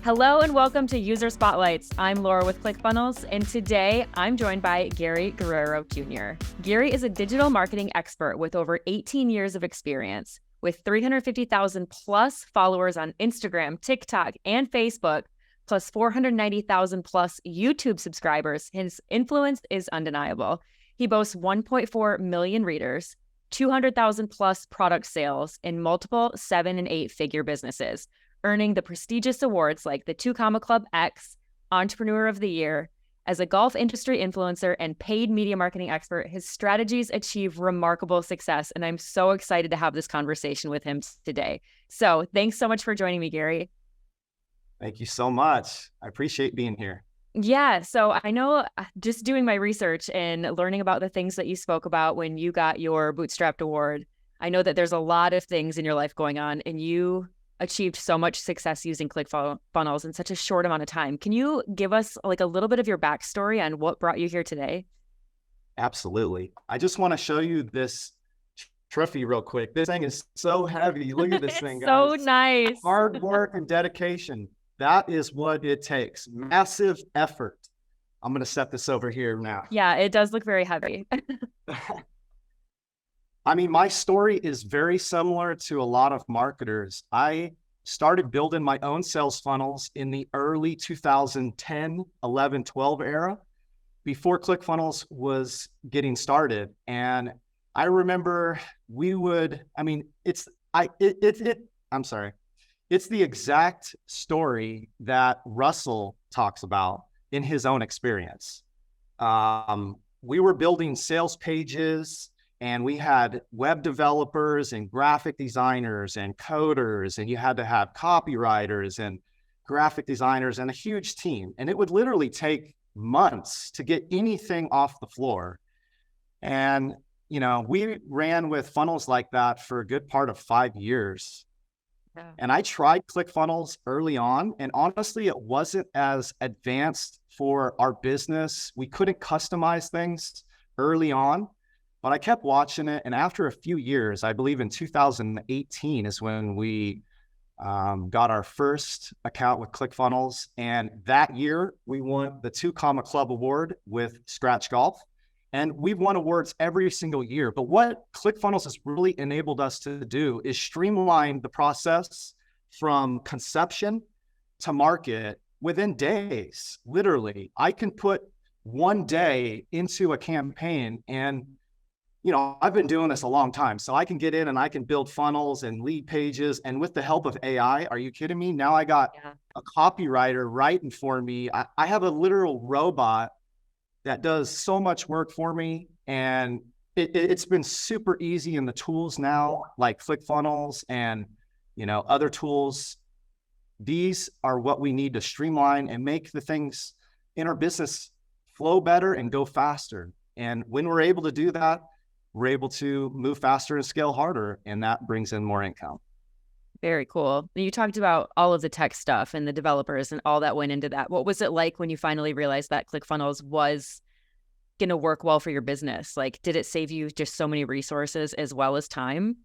Hello and welcome to User Spotlights. I'm Laura with ClickFunnels, and today I'm joined by Gary Guerrero Jr. Gary is a digital marketing expert with over 18 years of experience. With 350,000 plus followers on Instagram, TikTok, and Facebook, plus 490,000 plus YouTube subscribers, his influence is undeniable. He boasts 1.4 million readers, 200,000 plus product sales in multiple 7- and 8-figure businesses, earning the prestigious awards like the 2 Comma Club X, Entrepreneur of the Year. As a golf industry influencer and paid media marketing expert, his strategies achieve remarkable success, and I'm so excited to have this conversation with him today. So thanks so much for joining me, Gary. Thank you so much. I appreciate being here. Yeah, so I know just doing my research and learning about the things that you spoke about when you got your Bootstrapped Award, I know that there's a lot of things in your life going on, and you achieved so much success using ClickFunnels in such a short amount of time. Can you give us like a little bit of your backstory on what brought you here today? Absolutely. I just want to show you this trophy real quick. This thing is so heavy. Look at this thing, guys. So nice. Hard work and dedication. That is what it takes. Massive effort. I'm going to set this over here now. Yeah, it does look very heavy. I mean, my story is very similar to a lot of marketers. I started building my own sales funnels in the early 2010, 11, 12 era before ClickFunnels was getting started. And I remember it's the exact story that Russell talks about in his own experience. We were building sales pages, and we had web developers and graphic designers and coders, and you had to have copywriters and graphic designers and a huge team. And it would literally take months to get anything off the floor. And, we ran with funnels like that for a good part of 5 years. Yeah. And I tried ClickFunnels early on, and honestly, it wasn't as advanced for our business. We couldn't customize things early on. But I kept watching it, and after a few years, I believe in 2018 is when we got our first account with ClickFunnels. And that year, we won the 2 Comma Club Award with Scratch Golf. And we've won awards every single year. But what ClickFunnels has really enabled us to do is streamline the process from conception to market within days. Literally, I can put one day into a campaign, and I've been doing this a long time, so I can get in and I can build funnels and lead pages. And with the help of AI, are you kidding me? Now I got a copywriter writing for me. I have a literal robot that does so much work for me. And it's been super easy in the tools now, like ClickFunnels and, other tools. These are what we need to streamline and make the things in our business flow better and go faster. And when we're able to do that, we're able to move faster and scale harder, and that brings in more income. Very cool. You talked about all of the tech stuff and the developers and all that went into that. What was it like when you finally realized that ClickFunnels was going to work well for your business? Like, did it save you just so many resources as well as time?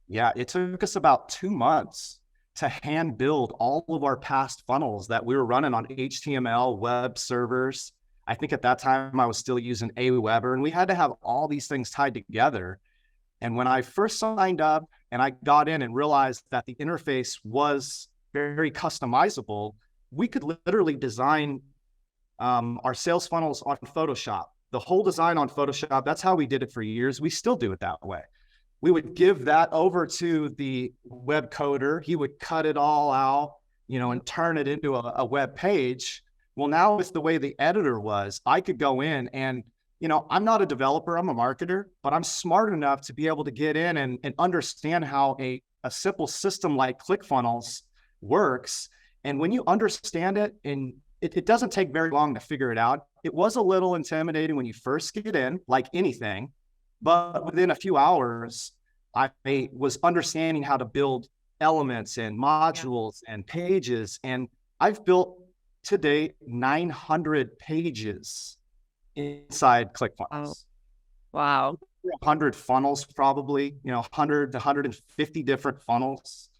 Yeah, it took us about 2 months to hand build all of our past funnels that we were running on HTML web servers. I think at that time I was still using Aweber, and we had to have all these things tied together. And when I first signed up and I got in and realized that the interface was very customizable, we could literally design our sales funnels on Photoshop. The whole design on Photoshop, that's how we did it for years. We still do it that way. We would give that over to the web coder. He would cut it all out, and turn it into a web page. Well, now with the way the editor was, I could go in and, I'm not a developer, I'm a marketer, but I'm smart enough to be able to get in and understand how a simple system like ClickFunnels works. And when you understand it, and it doesn't take very long to figure it out. It was a little intimidating when you first get in, like anything, but within a few hours, I was understanding how to build elements and modules and pages. And I've built to date 900 pages inside ClickFunnels. Wow. 100 funnels, probably, 100 to 150 different funnels.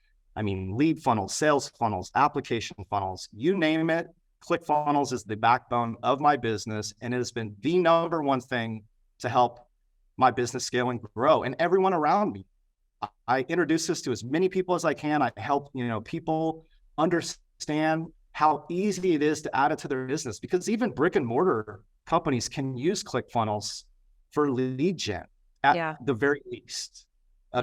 I mean, lead funnels, sales funnels, application funnels, you name it. ClickFunnels is the backbone of my business, and it has been the number one thing to help my business scale and grow, and everyone around me. I introduce this to as many people as I can. I help, people understand how easy it is to add it to their business, because even brick and mortar companies can use ClickFunnels for lead gen at the very least. A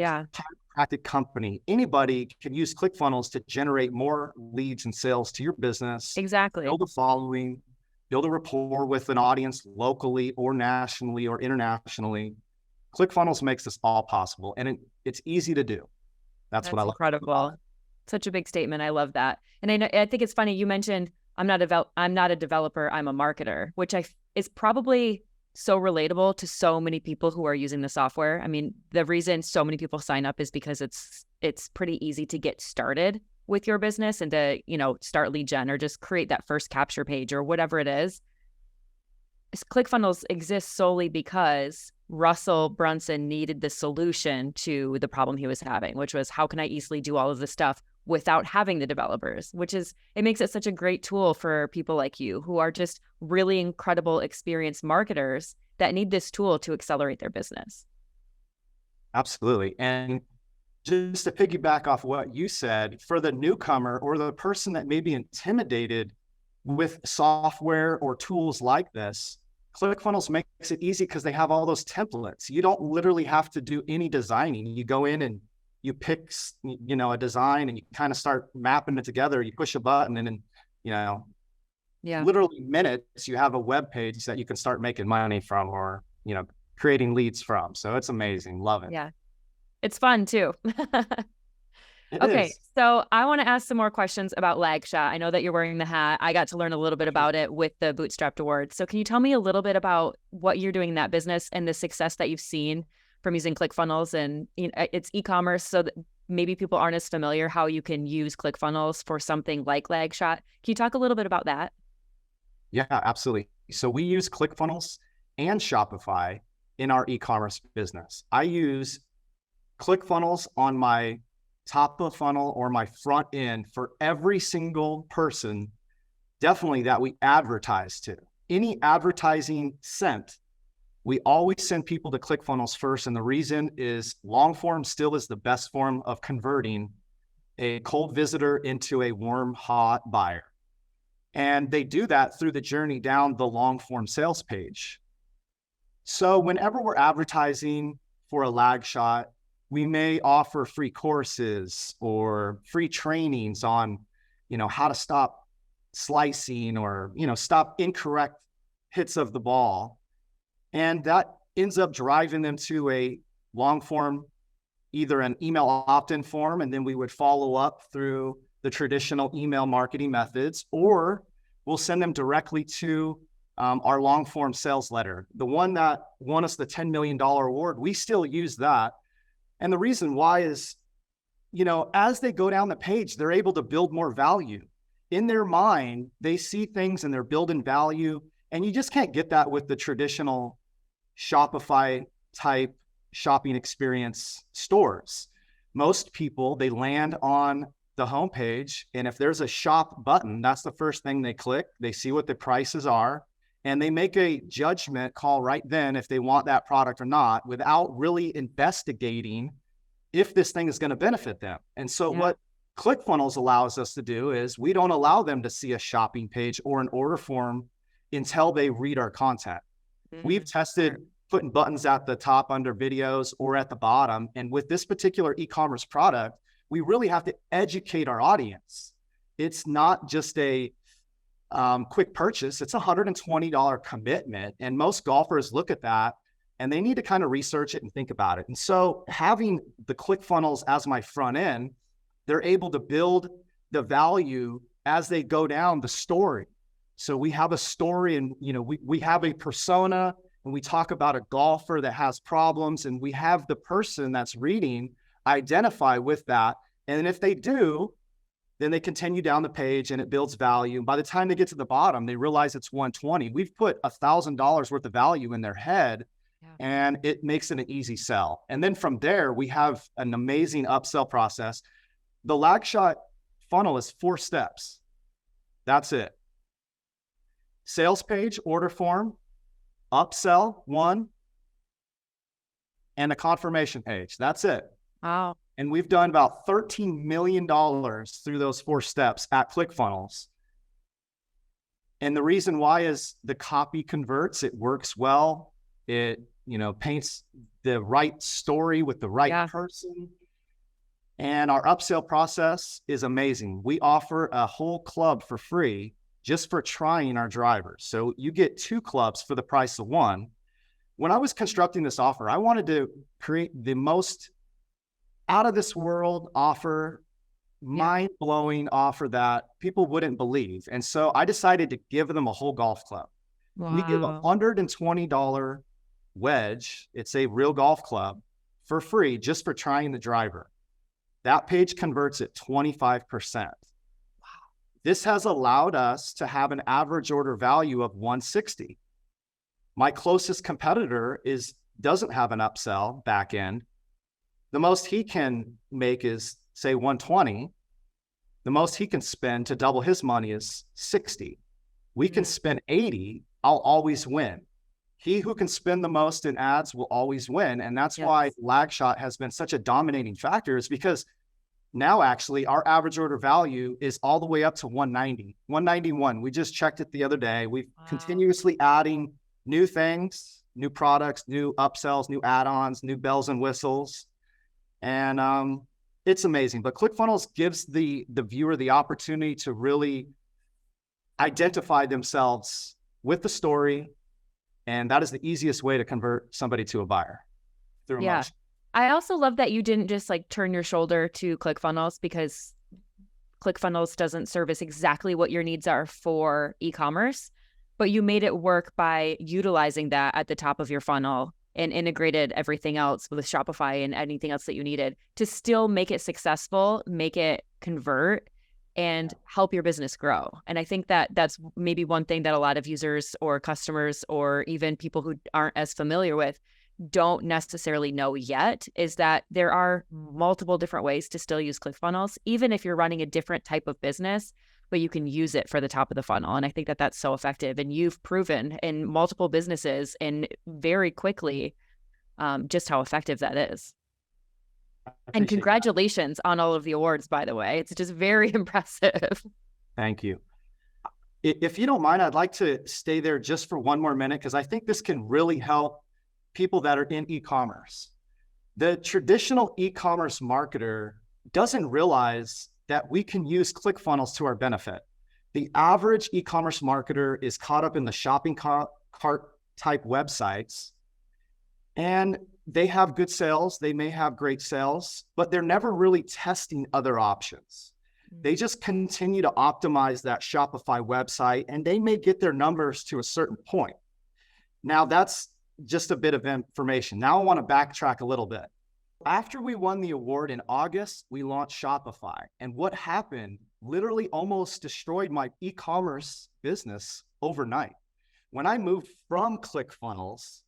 chiropractic company, anybody can use ClickFunnels to generate more leads and sales to your business. Exactly. Build a following, build a rapport with an audience locally or nationally or internationally. ClickFunnels makes this all possible, and it's easy to do. That's what I love. Incredible. Such a big statement. I love that. And I think it's funny. You mentioned I'm not a developer. I'm a marketer, which is probably so relatable to so many people who are using the software. I mean, the reason so many people sign up is because it's pretty easy to get started with your business and to, start lead gen or just create that first capture page or whatever it is. ClickFunnels exists solely because Russell Brunson needed the solution to the problem he was having, which was, how can I easily do all of this stuff without having the developers, it makes it such a great tool for people like you who are just really incredible, experienced marketers that need this tool to accelerate their business. Absolutely. And just to piggyback off what you said, for the newcomer or the person that may be intimidated with software or tools like this, ClickFunnels makes it easy because they have all those templates. You don't literally have to do any designing. You go in and you pick, a design and you kind of start mapping it together. You push a button and then, literally minutes, you have a web page that you can start making money from or, creating leads from. So it's amazing. Love it. Yeah. It's fun too. Okay. So I want to ask some more questions about Lagshot. I know that you're wearing the hat. I got to learn a little bit about it with the Bootstrapped Award. So can you tell me a little bit about what you're doing in that business and the success that you've seen from using ClickFunnels? And it's e-commerce, so that maybe people aren't as familiar how you can use ClickFunnels for something like Lagshot. Can you talk a little bit about that? Yeah, absolutely. So we use ClickFunnels and Shopify in our e-commerce business. I use ClickFunnels on my top of funnel or my front end for every single person, definitely that we advertise to. Any advertising sent, we always send people to ClickFunnels first. And the reason is long form still is the best form of converting a cold visitor into a warm, hot buyer. And they do that through the journey down the long form sales page. So whenever we're advertising for a Lagshot, we may offer free courses or free trainings on, how to stop slicing or, stop incorrect hits of the ball. And that ends up driving them to a long form, either an email opt-in form, and then we would follow up through the traditional email marketing methods, or we'll send them directly to our long form sales letter. The one that won us the $10 million award, we still use that. And the reason why is, as they go down the page, they're able to build more value. In their mind, they see things and they're building value. And you just can't get that with the traditional Shopify type shopping experience stores. Most people, they land on the homepage, and if there's a shop button, that's the first thing they click. They see what the prices are, and they make a judgment call right then if they want that product or not, without really investigating if this thing is going to benefit them. And so what ClickFunnels allows us to do is we don't allow them to see a shopping page or an order form until they read our content. We've tested putting buttons at the top under videos or at the bottom. And with this particular e-commerce product, we really have to educate our audience. It's not just a quick purchase. It's a $120 commitment. And most golfers look at that and they need to kind of research it and think about it. And so having the ClickFunnels as my front end, they're able to build the value as they go down the story. So we have a story and, we have a persona, and we talk about a golfer that has problems, and we have the person that's reading identify with that. And if they do, then they continue down the page and it builds value. And by the time they get to the bottom, they realize it's 120. We've put $1,000 worth of value in their head, and it makes it an easy sell. And then from there, we have an amazing upsell process. The lag shot funnel is 4 steps. That's it. Sales page, order form, upsell 1, and a confirmation page. That's it. Wow. And we've done about $13 million through those 4 steps at ClickFunnels. And the reason why is the copy converts, it works well. It, paints the right story with the right person. And our upsell process is amazing. We offer a whole club for free just for trying our drivers. So you get 2 clubs for the price of 1. When I was constructing this offer, I wanted to create the most out of this world offer, mind-blowing offer that people wouldn't believe. And so I decided to give them a whole golf club. Wow. We give a $120 wedge. It's a real golf club for free just for trying the driver. That page converts at 25%. Wow. This has allowed us to have an average order value of 160. My closest competitor doesn't have an upsell back end. The most he can make is, say, 120. The most he can spend to double his money is 60. We can spend 80. I'll always win. He who can spend the most in ads will always win. And that's why lag shot has been such a dominating factor, is because now actually our average order value is all the way up to 190, 191. We just checked it the other day. We've continuously adding new things, new products, new upsells, new add-ons, new bells and whistles. And it's amazing. But ClickFunnels gives the viewer the opportunity to really identify themselves with the story. And that is the easiest way to convert somebody to a buyer, through emotion. I also love that you didn't just turn your shoulder to ClickFunnels, because ClickFunnels doesn't service exactly what your needs are for e-commerce, but you made it work by utilizing that at the top of your funnel and integrated everything else with Shopify and anything else that you needed to still make it successful, make it convert, and help your business grow. And I think that that's maybe one thing that a lot of users or customers or even people who aren't as familiar with don't necessarily know yet, is that there are multiple different ways to still use ClickFunnels, even if you're running a different type of business, but you can use it for the top of the funnel. And I think that that's so effective. And you've proven in multiple businesses and very quickly just how effective that is. And congratulations on all of the awards, by the way. It's just very impressive. Thank you. If you don't mind, I'd like to stay there just for one more minute, because I think this can really help people that are in e-commerce. The traditional e-commerce marketer doesn't realize that we can use ClickFunnels to our benefit. The average e-commerce marketer is caught up in the shopping cart type websites, and they have good sales. They may have great sales, but they're never really testing other options. They just continue to optimize that Shopify website, and they may get their numbers to a certain point. Now, that's just a bit of information. Now I want to backtrack a little bit. After we won the award in August, we launched Shopify. And what happened literally almost destroyed my e-commerce business overnight. When I moved from ClickFunnels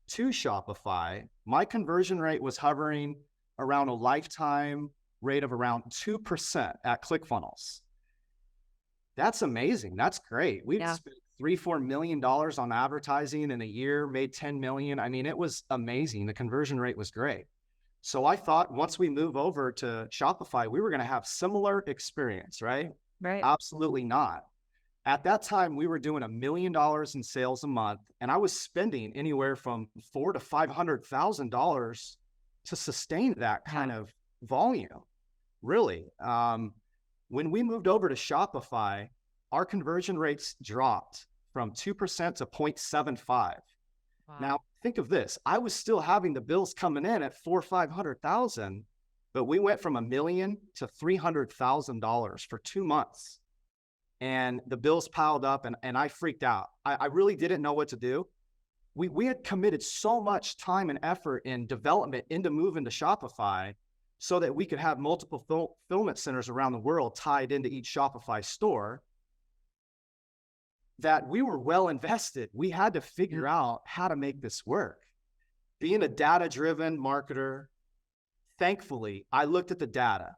to Shopify, my conversion rate was hovering around a lifetime rate of around 2% at ClickFunnels. That's amazing. That's great. We've spent $3-4 million on advertising in a year, made 10 million. I mean, it was amazing. The conversion rate was great. So I thought once we move over to Shopify, we were going to have similar experience, right? Right. Absolutely not. At that time, we were doing $1 million in sales a month, and I was spending anywhere from $400,000 to $500,000 to sustain that kind of volume. Really. When we moved over to Shopify, our conversion rates dropped from 2% to 0.75. Wow. Now, think of this. I was still having the bills coming in at $400,000 or $500,000, but we went from $1 million to $300,000 for 2 months. And the bills piled up, and I freaked out. I really didn't know what to do. We had committed so much time and effort in development into moving to Shopify so that we could have multiple fulfillment centers around the world tied into each Shopify store, that we were well invested. We had to figure out how to make this work. Being a data-driven marketer, thankfully, I looked at the data.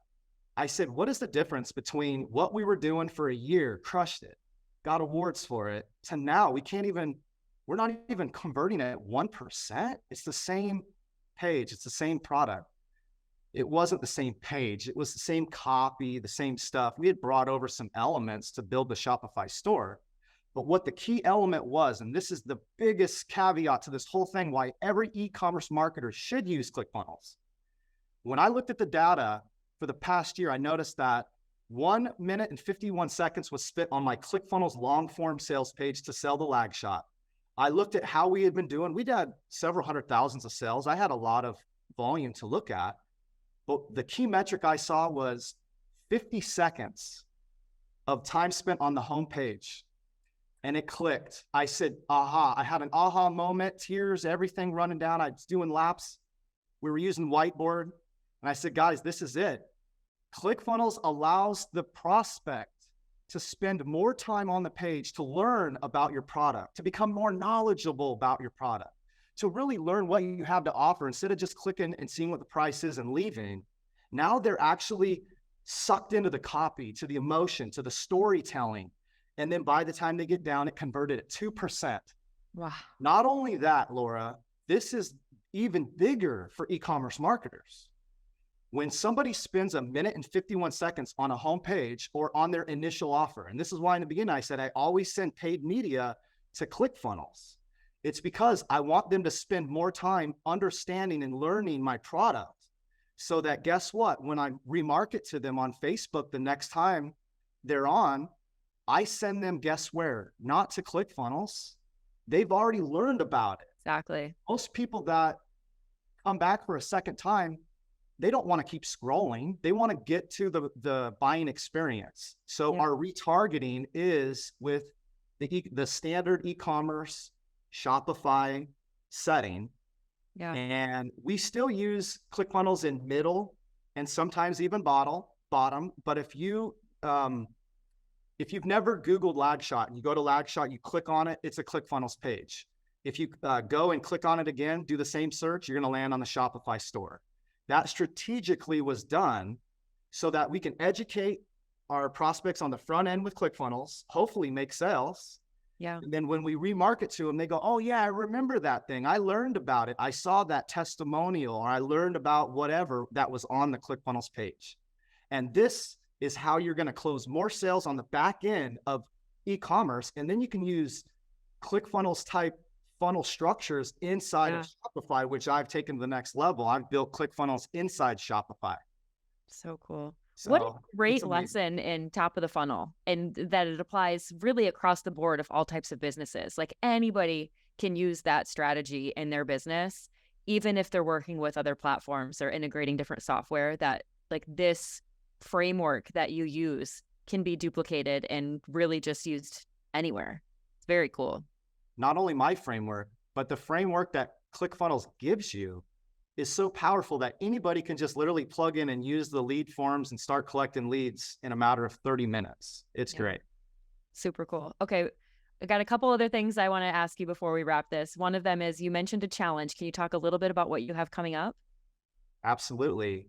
I said, what is the difference between what we were doing for a year, crushed it, got awards for it, to now we're not even converting at 1%. It's the same page. It's the same product. It wasn't the same page. It was the same copy, the same stuff. We had brought over some elements to build the Shopify store. But what the key element was, and this is the biggest caveat to this whole thing, why every e-commerce marketer should use ClickFunnels. When I looked at the data for the past year, I noticed that 1 minute and 51 seconds was spent on my ClickFunnels long form sales page to sell the lag shot. I looked at how we had been doing. We'd had several hundred thousands of sales. I had a lot of volume to look at. But the key metric I saw was 50 seconds of time spent on the homepage. And it clicked. I said, aha. I had an aha moment, tears, everything running down. I was doing laps. We were using whiteboard. And I said, guys, this is it. ClickFunnels allows the prospect to spend more time on the page to learn about your product, to become more knowledgeable about your product, to really learn what you have to offer instead of just clicking and seeing what the price is and leaving. Now they're actually sucked into the copy, to the emotion, to the storytelling. And then by the time they get down, it converted at 2%. Wow. Not only that, Laura, this is even bigger for e-commerce marketers. When somebody spends 1 minute and 51 seconds on a homepage or on their initial offer, and this is why in the beginning I said I always send paid media to ClickFunnels. It's because I want them to spend more time understanding and learning my product so that, guess what, when I remarket to them on Facebook the next time they're on, I send them, guess where? Not to ClickFunnels. They've already learned about it. Exactly. Most people that come back for a second time, they don't want to keep scrolling. They want to get to the buying experience. So our retargeting is with the standard e-commerce Shopify setting. Yeah. And we still use ClickFunnels in middle and sometimes even bottom. But if you've never Googled Lagshot and you go to Lagshot, you click on it, it's a ClickFunnels page. If you go and click on it again, do the same search, you're going to land on the Shopify store. That strategically was done so that we can educate our prospects on the front end with ClickFunnels, hopefully make sales. Yeah. And then when we remarket to them, they go, oh yeah, I remember that thing. I learned about it. I saw that testimonial, or I learned about whatever that was on the ClickFunnels page. And this is how you're going to close more sales on the back end of e-commerce. And then you can use ClickFunnels type funnel structures inside of Shopify, which I've taken to the next level. I've built ClickFunnels inside Shopify. So cool. So what a great lesson in top of the funnel, and that it applies really across the board of all types of businesses. Like anybody can use that strategy in their business, even if they're working with other platforms or integrating different software, that like this framework that you use can be duplicated and really just used anywhere. It's very cool. Not only my framework, but the framework that ClickFunnels gives you is so powerful that anybody can just literally plug in and use the lead forms and start collecting leads in a matter of 30 minutes. It's great. Super cool. Okay. I got a couple other things I want to ask you before we wrap this. One of them is you mentioned a challenge. Can you talk a little bit about what you have coming up? Absolutely.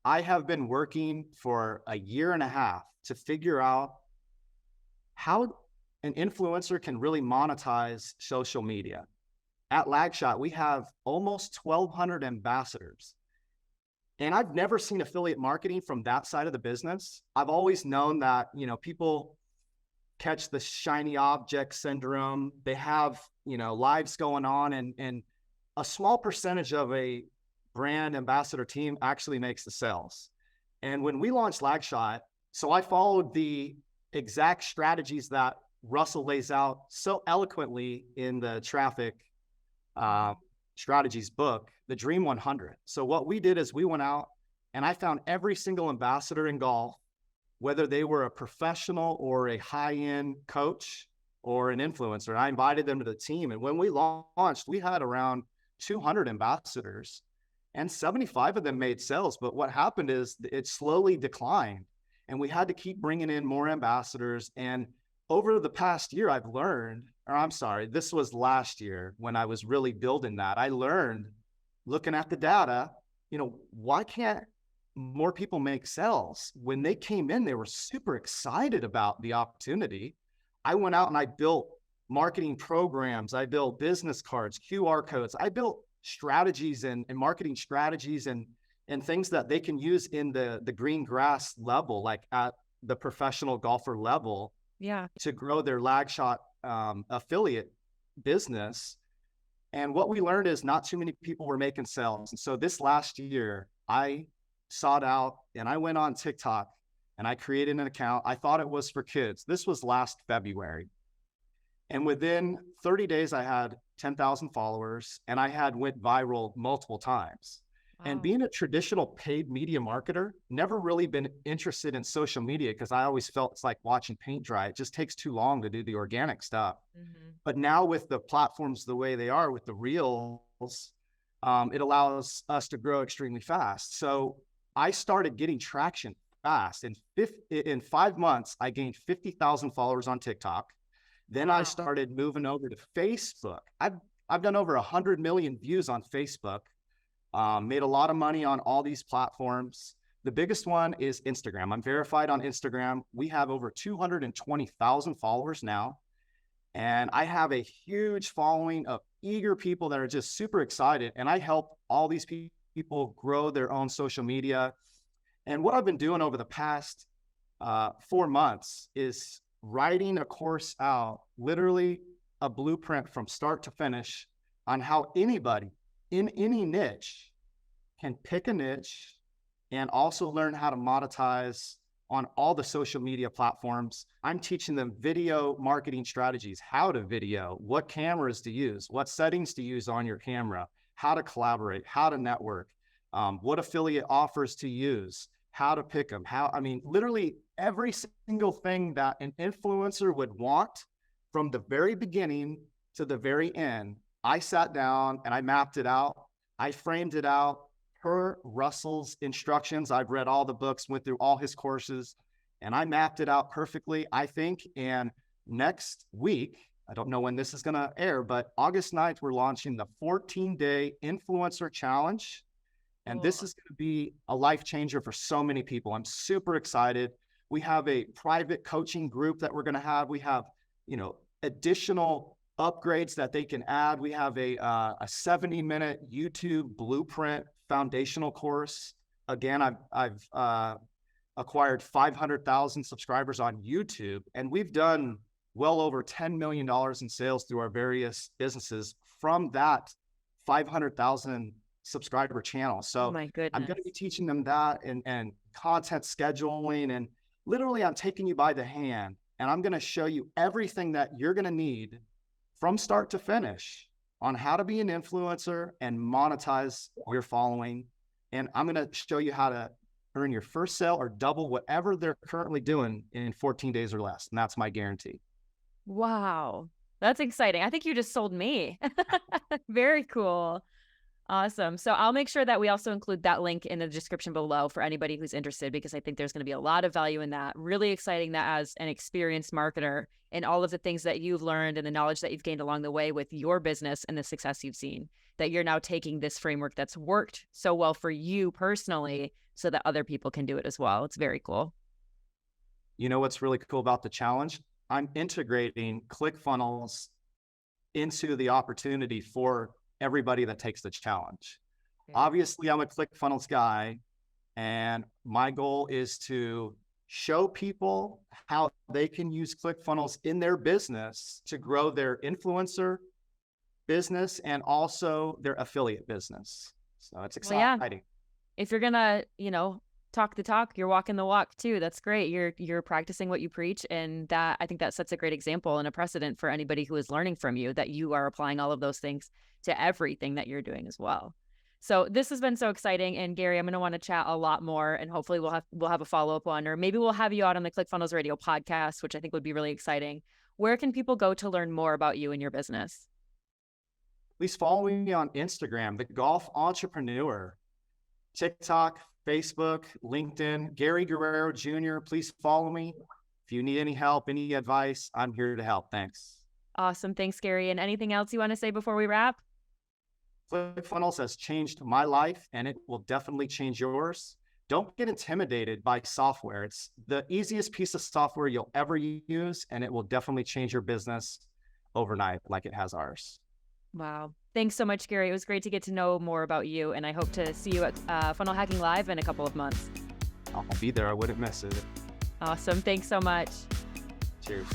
I have been working for 1.5 years to figure out how an influencer can really monetize social media. At Lagshot, we have almost 1,200 ambassadors. And I've never seen affiliate marketing from that side of the business. I've always known that, people catch the shiny object syndrome. They have, lives going on, and a small percentage of a brand ambassador team actually makes the sales. And when we launched Lagshot, so I followed the exact strategies that Russell lays out so eloquently in the traffic strategies book, the Dream 100. So what we did is we went out and I found every single ambassador in golf, whether they were a professional or a high-end coach or an influencer. I invited them to the team. And when we launched, we had around 200 ambassadors and 75 of them made sales. But what happened is it slowly declined and we had to keep bringing in more ambassadors. And over the past year, I've learned, this was last year when I was really building that. I learned, looking at the data, why can't more people make sales. When they came in, they were super excited about the opportunity. I went out and I built marketing programs. I built business cards, QR codes. I built strategies and marketing strategies and things that they can use in the green grass level, like at the professional golfer level, to grow their lag shot affiliate business. And what we learned is not too many people were making sales. And so this last year, I sought out and I went on TikTok and I created an account. I thought it was for kids. This was last February. And within 30 days, I had 10,000 followers and I went viral multiple times. Wow. And being a traditional paid media marketer, never really been interested in social media because I always felt it's like watching paint dry. It just takes too long to do the organic stuff. Mm-hmm. But now with the platforms the way they are with the reels, it allows us to grow extremely fast. So I started getting traction fast. In 5 months, I gained 50,000 followers on TikTok. Then I started moving over to Facebook. I've done over 100 million views on Facebook. Made a lot of money on all these platforms. The biggest one is Instagram. I'm verified on Instagram. We have over 220,000 followers now. And I have a huge following of eager people that are just super excited. And I help all these people grow their own social media. And what I've been doing over the past 4 months is writing a course out, literally a blueprint from start to finish on how anybody in any niche can pick a niche and also learn how to monetize on all the social media platforms. I'm teaching them video marketing strategies, how to video, what cameras to use, what settings to use on your camera, how to collaborate, how to network, what affiliate offers to use, how to pick them, literally every single thing that an influencer would want from the very beginning to the very end. I sat down and I mapped it out. I framed it out per Russell's instructions. I've read all the books, went through all his courses, and I mapped it out perfectly, I think. And next week, I don't know when this is going to air, but August 9th, we're launching the 14-day influencer challenge. And this is going to be a life changer for so many people. I'm super excited. We have a private coaching group that we're going to have. We have, additional upgrades that they can add. We have a 70-minute YouTube blueprint foundational course. Again, I've acquired 500,000 subscribers on YouTube, and we've done well over $10 million in sales through our various businesses from that 500,000 subscriber channel. So my goodness. I'm going to be teaching them that and content scheduling, and literally I'm taking you by the hand and I'm going to show you everything that you're going to need from start to finish on how to be an influencer and monetize your following. And I'm going to show you how to earn your first sale or double whatever they're currently doing in 14 days or less. And that's my guarantee. Wow. That's exciting. I think you just sold me. Very cool. Awesome. So I'll make sure that we also include that link in the description below for anybody who's interested, because I think there's going to be a lot of value in that. Really exciting that as an experienced marketer and all of the things that you've learned and the knowledge that you've gained along the way with your business and the success you've seen, that you're now taking this framework that's worked so well for you personally so that other people can do it as well. It's very cool. You know what's really cool about the challenge? I'm integrating ClickFunnels into the opportunity for everybody that takes the challenge. Okay. Obviously, I'm a ClickFunnels guy, and my goal is to show people how they can use ClickFunnels in their business to grow their influencer business and also their affiliate business. So it's exciting. Well, yeah. If you're gonna, talk the talk, you're walking the walk too. That's great. You're practicing what you preach, and that I think that sets a great example and a precedent for anybody who is learning from you, that you are applying all of those things to everything that you're doing as well. So this has been so exciting. And Gary, I'm going to want to chat a lot more, and hopefully we'll have a follow-up one, or maybe we'll have you out on the ClickFunnels Radio podcast, which I think would be really exciting. Where can people go to learn more about you and your business? Please follow me on Instagram, The Golf Entrepreneur, TikTok, Facebook, LinkedIn, Gary Guerrero Jr. Please follow me. If you need any help, any advice, I'm here to help. Thanks. Awesome. Thanks, Gary. And anything else you want to say before we wrap? ClickFunnels has changed my life, and it will definitely change yours. don't get intimidated by software. It's the easiest piece of software you'll ever use, and it will definitely change your business overnight like it has ours. Wow. Thanks so much, Gary. It was great to get to know more about you, and I hope to see you at Funnel Hacking Live in a couple of months. I'll be there. I wouldn't miss it. Awesome. Thanks so much. Cheers.